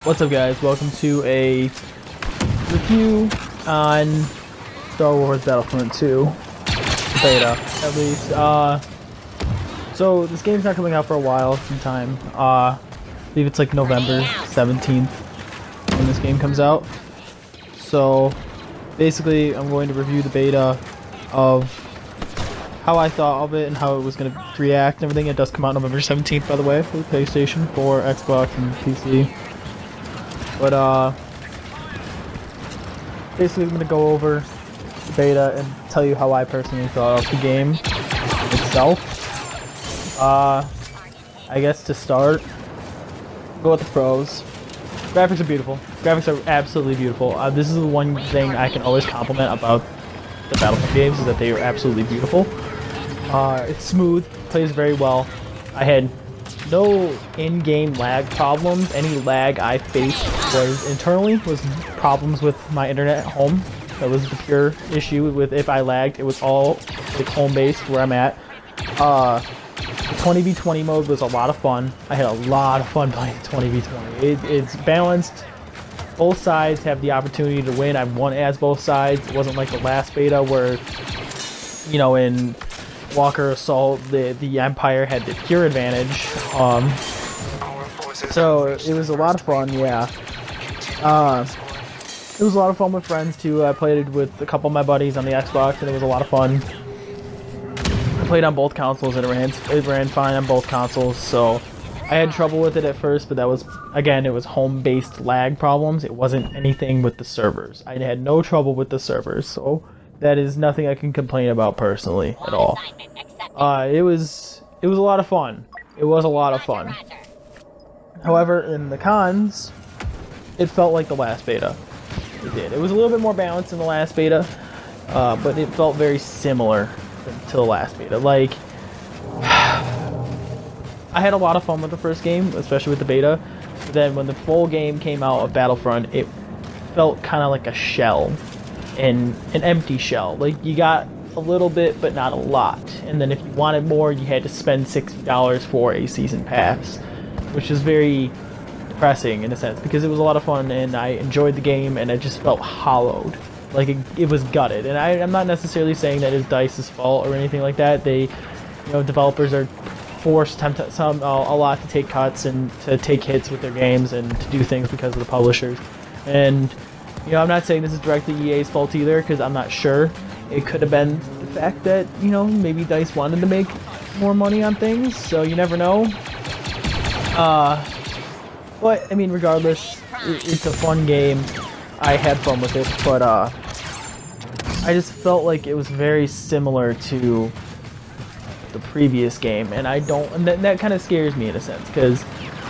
What's up, guys? Welcome to a review on Star Wars Battlefront 2 beta, at least. So this game's not coming out for a while, sometime. I believe it's like November 17th when this game comes out. So basically, I'm going to review the beta of how I thought of it and how it was going to react and everything. It does come out November 17th, by the way, for the PlayStation, for Xbox, and PC. But basically I'm going to go over the beta and tell you how I personally thought of the game itself. I guess to start, go with the pros. Graphics are beautiful. Graphics are absolutely beautiful. This is the one thing I can always compliment about the Battlefront games, is that they are absolutely beautiful. It's smooth, plays very well. I had no in-game lag problems. Any lag I faced was problems with my internet at home. That was the pure issue with if I lagged. It was all like home-based where I'm at. The 20v20 mode was a lot of fun. I had a lot of fun playing 20v20. It's balanced. Both sides have the opportunity to win. I've won as both sides. It wasn't like the last beta where, you know, in Walker Assault, the Empire had the pure advantage. So it was a lot of fun, yeah. It was a lot of fun with friends too. I played it with a couple of my buddies on the Xbox, and it was a lot of fun. I played on both consoles, and it ran fine on both consoles. So I had trouble with it at first, but that was, again, it was home-based lag problems. It wasn't anything with the servers. I had no trouble with the servers, so that is nothing I can complain about personally at all. It was a lot of fun. It was a lot of fun. However, in the cons, it felt like the last beta. It did. It was a little bit more balanced in the last beta, but it felt very similar to the last beta. Like, I had a lot of fun with the first game, especially with the beta. But then when the full game came out of Battlefront, it felt kind of like a shell. An empty shell. Like, you got a little bit but not a lot, and then if you wanted more you had to spend $60 for a season pass, which is very depressing in a sense, because it was a lot of fun and I enjoyed the game, and it just felt hollowed, like it was gutted. And I'm not necessarily saying that it's DICE's fault or anything like that. They, you know, developers are forced a lot to take cuts and to take hits with their games and to do things because of the publishers. And you know, I'm not saying this is directly EA's fault either, because I'm not sure. It could have been the fact that, you know, maybe DICE wanted to make more money on things, so you never know. But, I mean, regardless, it's a fun game. I had fun with it, but I just felt like it was very similar to the previous game, and that kind of scares me in a sense, because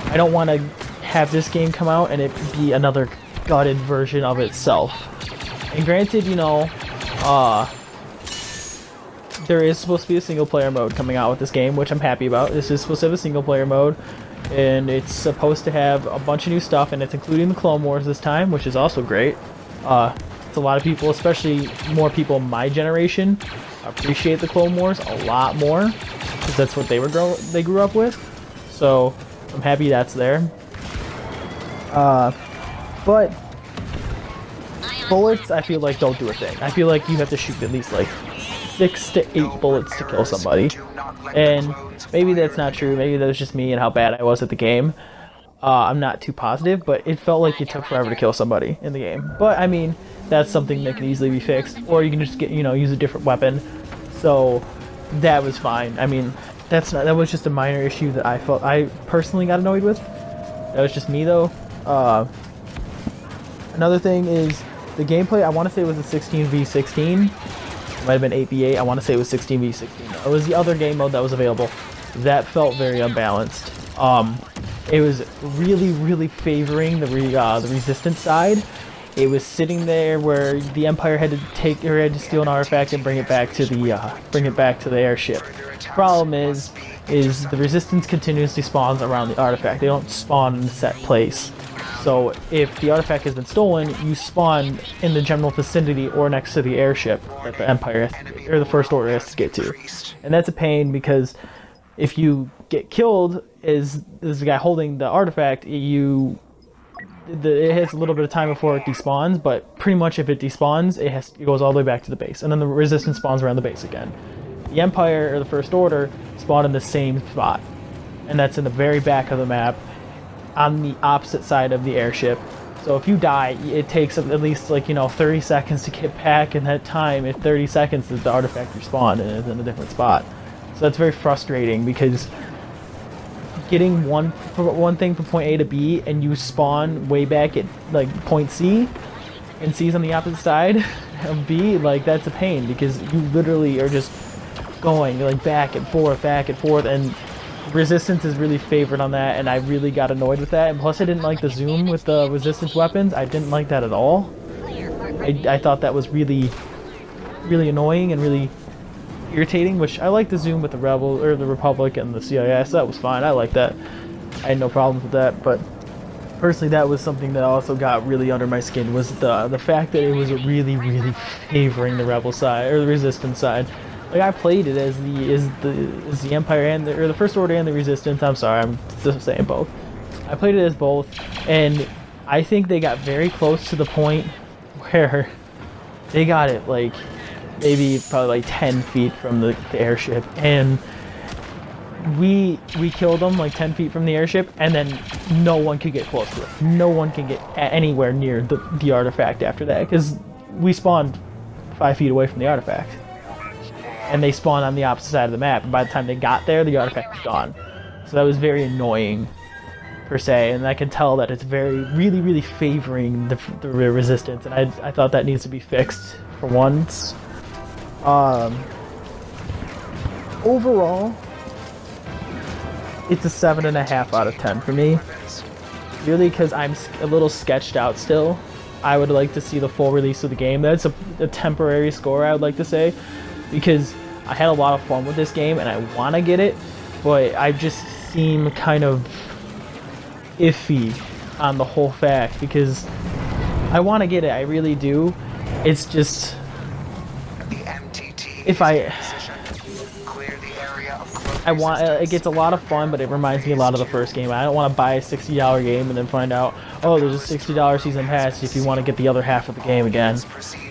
I don't want to have this game come out and it be another gutted version of itself. And granted, you know, there is supposed to be a single player mode coming out with this game, which I'm happy about. This is supposed to have a single player mode, and it's supposed to have a bunch of new stuff, and it's including the Clone Wars this time, which is also great. It's a lot of people, especially more people my generation, appreciate the Clone Wars a lot more, because that's what they grew up with. So I'm happy that's there. But bullets, I feel like, don't do a thing. I feel like you have to shoot at least like 6 to 8 bullets to kill somebody. And maybe that's not true. Maybe that was just me and how bad I was at the game. I'm not too positive, but it felt like it took forever to kill somebody in the game. But I mean, that's something that can easily be fixed, or you can just use a different weapon. So that was fine. I mean, that was just a minor issue that I personally got annoyed with. That was just me though. Another thing is the gameplay. I want to say it was a 16v16. It might have been 8v8. I want to say it was 16v16. It was the other game mode that was available. That felt very unbalanced. It was really favoring the resistance side. It was sitting there where the Empire had to steal an artifact and bring it back to the airship. Problem is the resistance continuously spawns around the artifact. They don't spawn in a set place. So if the artifact has been stolen, you spawn in the general vicinity or next to the airship that the Empire or the First Order has to get to. And that's a pain, because if you get killed as the guy holding the artifact, you it has a little bit of time before it despawns, but pretty much if it despawns, it goes all the way back to the base, and then the resistance spawns around the base again. The Empire or the First Order spawn in the same spot, and that's in the very back of the map, on the opposite side of the airship. So if you die, it takes at least, like, 30 seconds to get back, and that time, if 30 seconds, is the artifact respawned and it's in a different spot. So that's very frustrating, because getting one thing from point A to B, and you spawn way back at, like, point C, and C's on the opposite side of B, like, that's a pain, because you literally are just going, like, back and forth, and resistance is really favored on that, and I really got annoyed with that. And plus, I didn't like the zoom with the resistance weapons. I didn't like that at all. I thought that was really, really annoying and really irritating. Which I like the zoom with the Rebel or the Republic and the CIS. That was fine. I like that. I had no problems with that. But personally, that was something that also got really under my skin, was the fact that it was really, really favoring the Rebel side or the Resistance side. Like, I played it as the Empire and the First Order and the Resistance. I'm sorry, I'm still saying both. I played it as both, and I think they got very close to the point where they got it, like, maybe probably like 10 feet from the airship, and we killed them like 10 feet from the airship, and then no one could get close to it. No one can get anywhere near the artifact after that, because we spawned 5 feet away from the artifact. And they spawned on the opposite side of the map, and by the time they got there, the artifact was gone. So that was very annoying, per se, and I can tell that it's really, really favoring the resistance, and I thought that needs to be fixed for once. Overall, it's a 7.5 out of 10 for me. Really, because I'm a little sketched out still. I would like to see the full release of the game. That's a temporary score, I would like to say, because I had a lot of fun with this game and I want to get it, but I just seem kind of iffy on the whole fact, because I want to get it, I really do. It's just, if I want, it gets a lot of fun, but it reminds me a lot of the first game. I don't want to buy a $60 game and then find out, oh, there's a $60 season pass if you want to get the other half of the game again.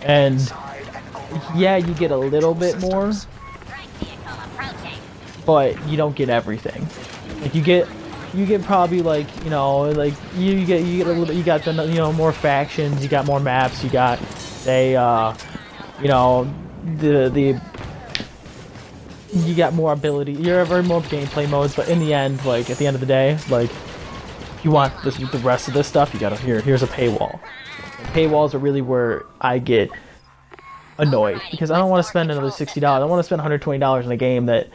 And yeah, you get a little bit more, but you don't get everything. Like, you get probably, like, like you get a little, you got the, more factions, you got more maps, you got, say, you got more ability, you have more gameplay modes, but in the end, like, at the end of the day, like, if you want the rest of this stuff, you gotta, here's a paywall. And paywalls are really where I get annoyed, because I don't want to spend another $60. I want to spend $120 in a game that,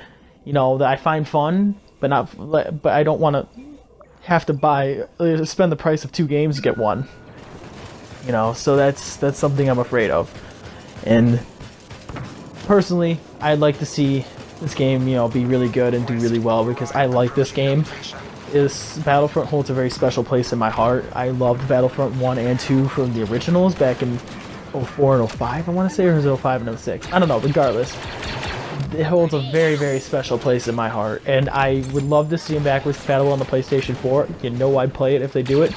that I find fun, but I don't want to have to spend the price of 2 games to get one. So that's something I'm afraid of. And personally, I'd like to see this game, be really good and do really well, because I like this game. Battlefront holds a very special place in my heart. I loved Battlefront 1 and 2 from the originals back in 04 and 05, I want to say, or was it 05 and 06? I don't know, regardless. It holds a very, very special place in my heart, and I would love to see them back with Paywall on the PlayStation 4. I'd play it if they do it.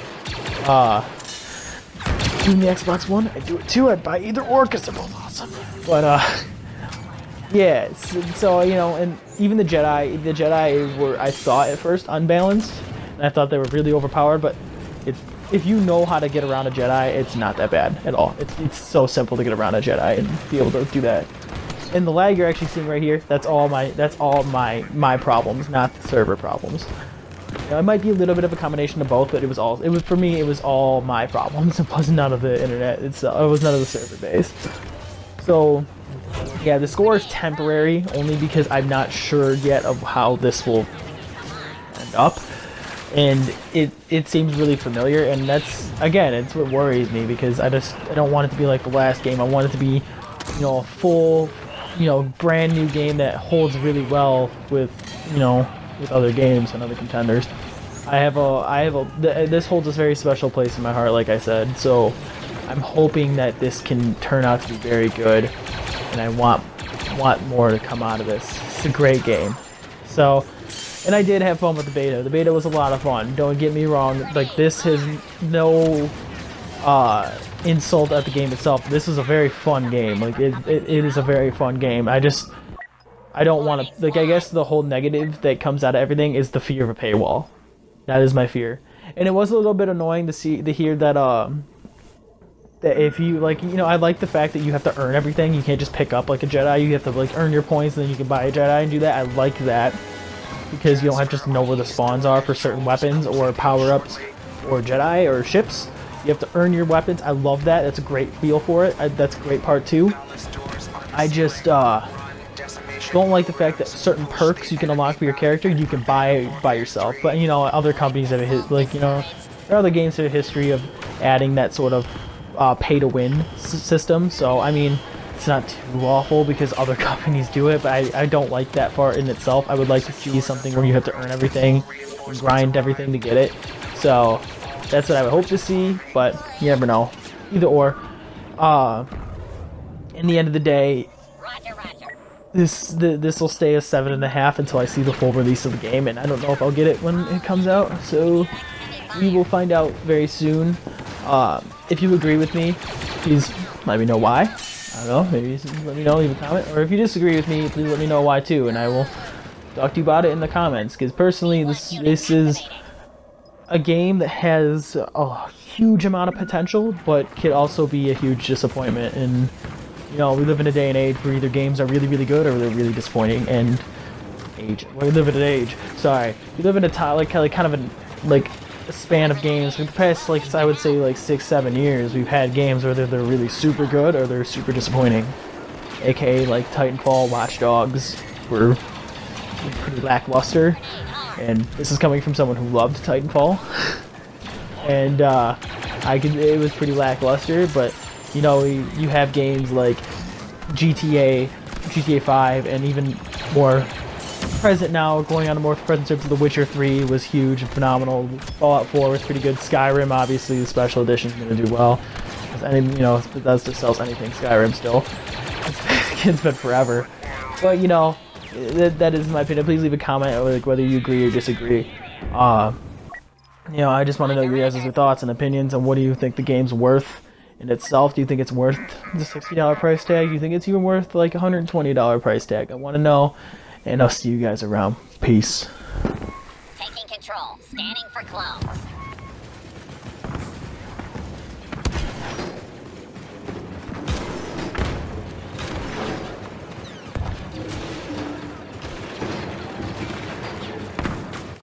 Doing the Xbox One, I'd do it too. I'd buy either or, because they're both awesome. But, yeah, so, and even the Jedi were, I thought at first, unbalanced, and I thought they were really overpowered, but if you know how to get around a Jedi, it's not that bad at all. It's so simple to get around a Jedi and be able to do that. And the lag you're actually seeing right here, that's all my problems, not the server problems. It might be a little bit of a combination of both, but for me, it was all my problems. It was none of the internet. It was none of the server base. So, yeah, the score is temporary, only because I'm not sure yet of how this will end up. And it seems really familiar, and that's, again, it's what worries me, because I don't want it to be like the last game. I want it to be, a full, brand new game that holds really well with, with other games and other contenders. This holds a very special place in my heart, like I said, so I'm hoping that this can turn out to be very good, and I want more to come out of this. It's a great game. So, And I did have fun with the beta. The beta was a lot of fun. Don't get me wrong. Like, this has no insult at the game itself. This is a very fun game. Like, it is a very fun game. I don't want to... Like, I guess the whole negative that comes out of everything is the fear of a paywall. That is my fear. And it was a little bit annoying to hear that, that if you, like, you know, I like the fact that you have to earn everything. You can't just pick up, like, a Jedi. You have to, like, earn your points, and then you can buy a Jedi and do that. I like that. Because you don't have to just know where the spawns are for certain weapons, or power-ups, or Jedi, or ships. You have to earn your weapons. I love that. That's a great feel for it. That's a great part, too. I just, don't like the fact that certain perks you can unlock for your character you can buy by yourself. But, you know, other companies have a like, you know, there are other games that have a history of adding that sort of pay-to-win system. So, I mean, it's not too awful because other companies do it, but I don't like that part in itself. I would like to see something where you have to earn everything and grind everything to get it. So, that's what I would hope to see, but you never know. Either or. In the end of the day, this will stay a 7.5 until I see the full release of the game, and I don't know if I'll get it when it comes out, so we will find out very soon. If you agree with me, please let me know why. I don't know, maybe let me know, leave a comment, or if you disagree with me, please let me know why too, and I will talk to you about it in the comments, because personally, this is a game that has a huge amount of potential, but could also be a huge disappointment. And you know, we live in a day and age where either games are really, really good or they're really disappointing. And we live in an age. Sorry, we live in a time like kind of a span of games. For the past, like, I would say, like 6-7 years, we've had games whether they're really super good or they're super disappointing. AKA like Titanfall, Watch Dogs were pretty lackluster. And this is coming from someone who loved Titanfall. And it was pretty lackluster, but you know, you have games like GTA 5, and even more present now, going on to more present terms, The Witcher 3 was huge and phenomenal. Fallout 4 was pretty good. Skyrim, obviously, the special edition is going to do well. And, you know, Bethesda sells anything Skyrim still. It's been forever. But, you know, that is my opinion. Please leave a comment, like, whether you agree or disagree. You know, I just want to know your guys' thoughts and opinions on what do you think the game's worth in itself. Do you think it's worth the $60 price tag? Do you think it's even worth like $120 price tag? I want to know, and I'll see you guys around. Peace. Taking control. Scanning for clones.